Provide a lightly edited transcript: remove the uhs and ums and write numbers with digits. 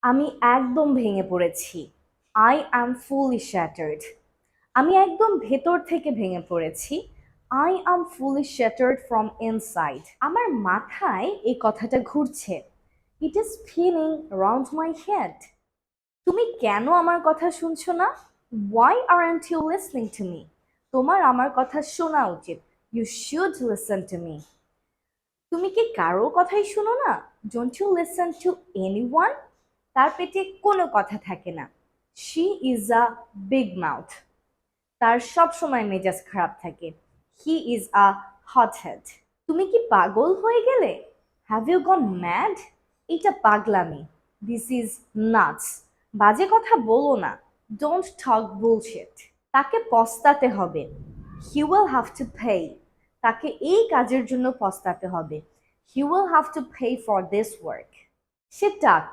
আমি একদম ভেঙে পড়েছি। I am fully shattered. আমি একদম ভেতর থেকে ভেঙে পড়েছি। I am fully shattered from inside. আমার মাথায় এই কথাটা ঘুরছে। It is spinning around my head. তুমি কেন আমার কথা শুনছো না? Why aren't you listening to me? তোমার আমার কথা শোনা উচিত। You should listen to me. তুমি কি কারো কথাই শুনো না? Don't you listen to anyone? তার পেটে কোনো কথা থাকে না। She is a big mouth. তার সব সময় মেজাজ খারাপ থাকে। He is a hot head. তুমি কি পাগল হয়ে গেলে? Have you gone mad? এটা পাগলামি। This is nuts. বাজে কথা বলো না। Don't talk bullshit. তাকে পস্তাতে হবে। He will have to pay. তাকে এই কাজের জন্য পস্তাতে হবে। He will have to pay for this work. সে টাক।